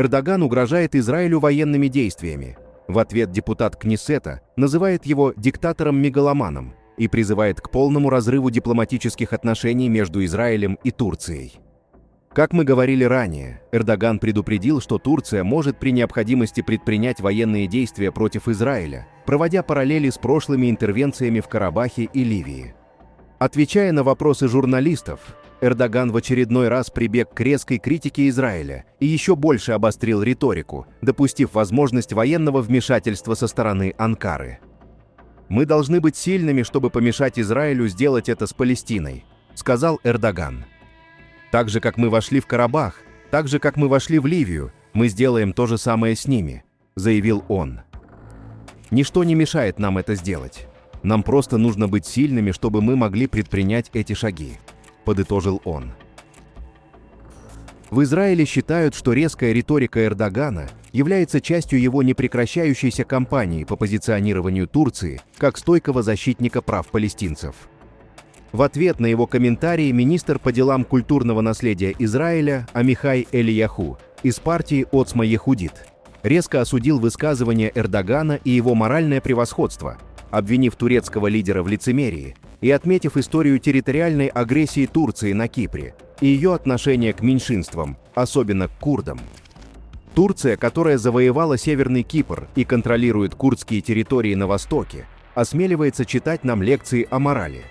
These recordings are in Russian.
Эрдоган угрожает Израилю военными действиями. В ответ депутат Кнессета называет его диктатором-мегаломаном и призывает к полному разрыву дипломатических отношений между Израилем и Турцией. Как мы говорили ранее, Эрдоган предупредил, что Турция может при необходимости предпринять военные действия против Израиля, проводя параллели с прошлыми интервенциями в Карабахе и Ливии. Отвечая на вопросы журналистов, Эрдоган в очередной раз прибег к резкой критике Израиля и еще больше обострил риторику, допустив возможность военного вмешательства со стороны Анкары. «Мы должны быть сильными, чтобы помешать Израилю сделать это с Палестиной», — сказал Эрдоган. «Так же, как мы вошли в Карабах, так же, как мы вошли в Ливию, мы сделаем то же самое с ними», — заявил он. «Ничто не мешает нам это сделать. Нам просто нужно быть сильными, чтобы мы могли предпринять эти шаги», — подытожил он. В Израиле считают, что резкая риторика Эрдогана является частью его непрекращающейся кампании по позиционированию Турции как стойкого защитника прав палестинцев. В ответ на его комментарии министр по делам культурного наследия Израиля Амихай Элияху из партии Оцма Ехудит резко осудил высказывания Эрдогана и его моральное превосходство, обвинив турецкого лидера в лицемерии и отметив историю территориальной агрессии Турции на Кипре и ее отношение к меньшинствам, особенно к курдам. Турция, которая завоевала Северный Кипр и контролирует курдские территории на востоке, осмеливается читать нам лекции о морали.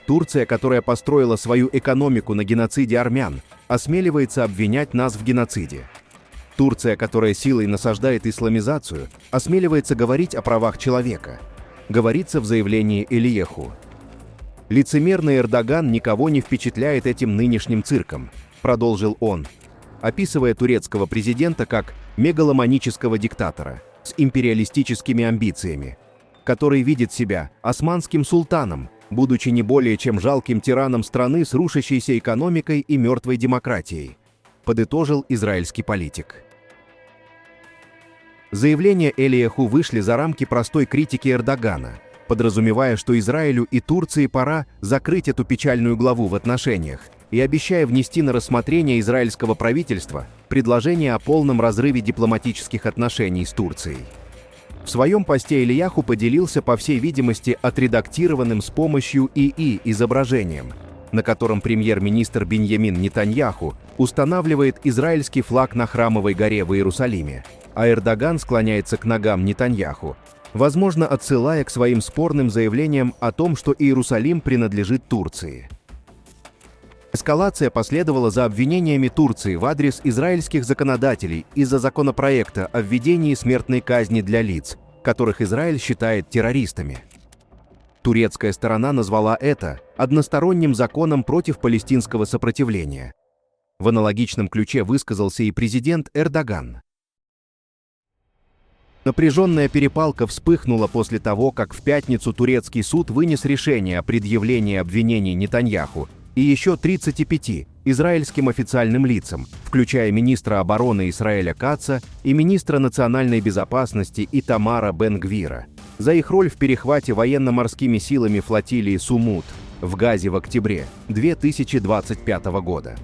Турция, которая построила свою экономику на геноциде армян, осмеливается обвинять нас в геноциде. Турция, которая силой насаждает исламизацию, осмеливается говорить о правах человека, говорится в заявлении Элиеху. «Лицемерный Эрдоган никого не впечатляет этим нынешним цирком», — продолжил он, описывая турецкого президента как мегаломанического диктатора с империалистическими амбициями, который видит себя османским султаном, будучи не более чем жалким тираном страны с рушащейся экономикой и мертвой демократией, подытожил израильский политик. Заявления Элияху вышли за рамки простой критики Эрдогана, подразумевая, что Израилю и Турции пора закрыть эту печальную главу в отношениях, и обещая внести на рассмотрение израильского правительства предложение о полном разрыве дипломатических отношений с Турцией. В своем посте Элияху поделился, по всей видимости, отредактированным с помощью ИИ изображением, на котором премьер-министр Биньямин Нетаньяху устанавливает израильский флаг на Храмовой горе в Иерусалиме, а Эрдоган склоняется к ногам Нетаньяху, возможно, отсылая к своим спорным заявлениям о том, что Иерусалим принадлежит Турции. Эскалация последовала за обвинениями Турции в адрес израильских законодателей из-за законопроекта о введении смертной казни для лиц, которых Израиль считает террористами. Турецкая сторона назвала это односторонним законом против палестинского сопротивления. В аналогичном ключе высказался и президент Эрдоган. Напряженная перепалка вспыхнула после того, как в пятницу турецкий суд вынес решение о предъявлении обвинений Нетаньяху и еще 35 израильским официальным лицам, включая министра обороны Исраэля Каца и министра национальной безопасности Итамара Бен-Гвира, за их роль в перехвате военно-морскими силами флотилии Сумут в Газе в октябре 2025 года.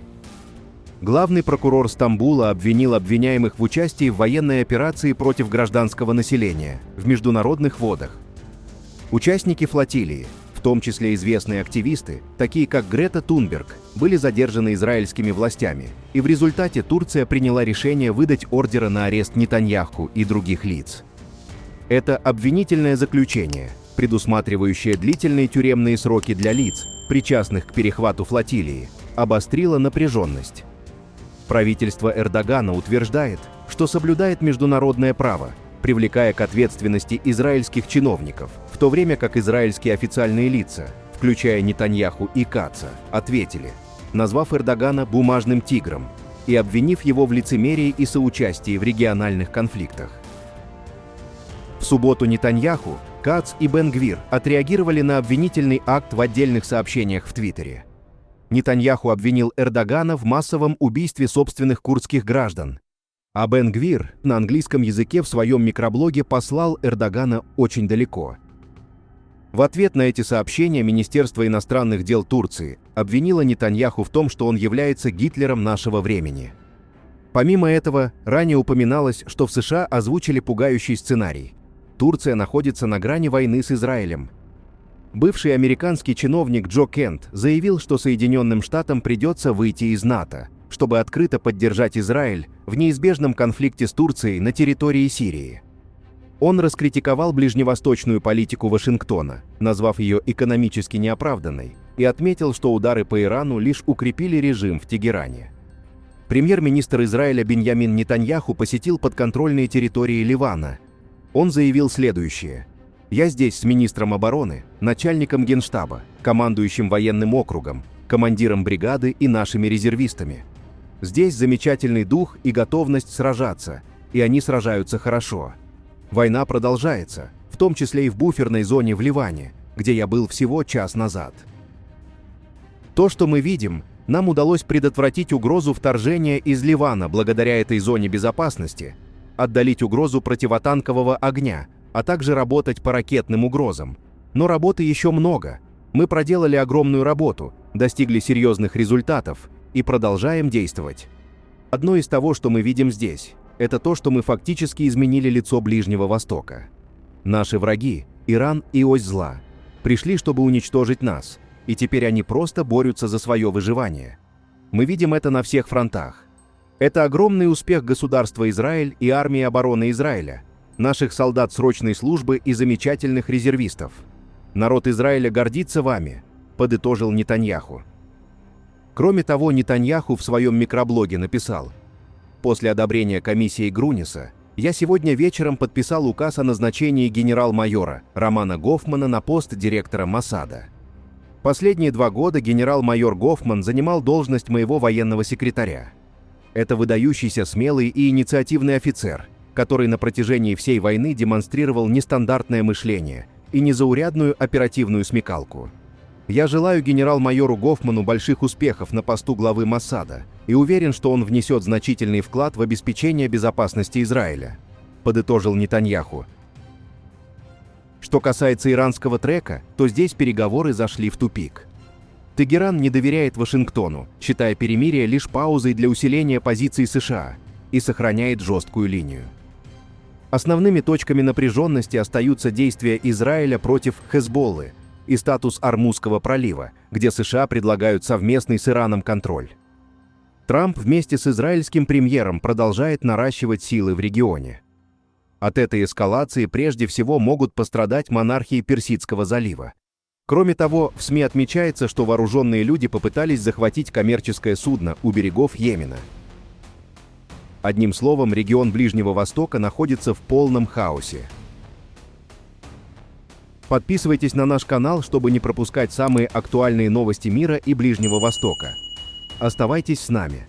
Главный прокурор Стамбула обвинил обвиняемых в участии в военной операции против гражданского населения в международных водах. Участники флотилии, в том числе известные активисты, такие как Грета Тунберг, были задержаны израильскими властями, и в результате Турция приняла решение выдать ордеры на арест Нетаньяху и других лиц. Это обвинительное заключение, предусматривающее длительные тюремные сроки для лиц, причастных к перехвату флотилии, обострило напряженность. Правительство Эрдогана утверждает, что соблюдает международное право, привлекая к ответственности израильских чиновников, в то время как израильские официальные лица, включая Нетаньяху и Каца, ответили, назвав Эрдогана «бумажным тигром» и обвинив его в лицемерии и соучастии в региональных конфликтах. В субботу Нетаньяху, Кац и Бен-Гвир отреагировали на обвинительный акт в отдельных сообщениях в Твиттере. Нетаньяху обвинил Эрдогана в массовом убийстве собственных курдских граждан, а Бен-Гвир на английском языке в своем микроблоге послал Эрдогана очень далеко. В ответ на эти сообщения Министерство иностранных дел Турции обвинило Нетаньяху в том, что он является Гитлером нашего времени. Помимо этого, ранее упоминалось, что в США озвучили пугающий сценарий. Турция находится на грани войны с Израилем. Бывший американский чиновник Джо Кент заявил, что Соединенным Штатам придется выйти из НАТО, чтобы открыто поддержать Израиль в неизбежном конфликте с Турцией на территории Сирии. Он раскритиковал ближневосточную политику Вашингтона, назвав ее экономически неоправданной, и отметил, что удары по Ирану лишь укрепили режим в Тегеране. Премьер-министр Израиля Биньямин Нетаньяху посетил подконтрольные территории Ливана. Он заявил следующее: «Я здесь с министром обороны, начальником генштаба, командующим военным округом, командиром бригады и нашими резервистами. Здесь замечательный дух и готовность сражаться, и они сражаются хорошо. Война продолжается, в том числе и в буферной зоне в Ливане, где я был всего час назад. То, что мы видим, нам удалось предотвратить угрозу вторжения из Ливана благодаря этой зоне безопасности, отдалить угрозу противотанкового огня, а также работать по ракетным угрозам. Но работы еще много. Мы проделали огромную работу, достигли серьезных результатов и продолжаем действовать. Одно из того, что мы видим здесь, это то, что мы фактически изменили лицо Ближнего Востока. Наши враги, Иран и ось зла, пришли, чтобы уничтожить нас, и теперь они просто борются за свое выживание. Мы видим это на всех фронтах. Это огромный успех государства Израиль и армии обороны Израиля, наших солдат срочной службы и замечательных резервистов. Народ Израиля гордится вами», – подытожил Нетаньяху. Кроме того, Нетаньяху в своем микроблоге написал: «После одобрения комиссии Груниса я сегодня вечером подписал указ о назначении генерал-майора Романа Гофмана на пост директора Моссада. Последние 2 года генерал-майор Гофман занимал должность моего военного секретаря. Это выдающийся смелый и инициативный офицер, который на протяжении всей войны демонстрировал нестандартное мышление и незаурядную оперативную смекалку. Я желаю генерал-майору Гофману больших успехов на посту главы Моссада и уверен, что он внесет значительный вклад в обеспечение безопасности Израиля», – подытожил Нетаньяху. Что касается иранского трека, то здесь переговоры зашли в тупик. Тегеран не доверяет Вашингтону, считая перемирие лишь паузой для усиления позиций США, и сохраняет жесткую линию. Основными точками напряженности остаются действия Израиля против Хезболлы и статус Ормузского пролива, где США предлагают совместный с Ираном контроль. Трамп вместе с израильским премьером продолжает наращивать силы в регионе. От этой эскалации прежде всего могут пострадать монархии Персидского залива. Кроме того, в СМИ отмечается, что вооруженные люди попытались захватить коммерческое судно у берегов Йемена. Одним словом, регион Ближнего Востока находится в полном хаосе. Подписывайтесь на наш канал, чтобы не пропускать самые актуальные новости мира и Ближнего Востока. Оставайтесь с нами.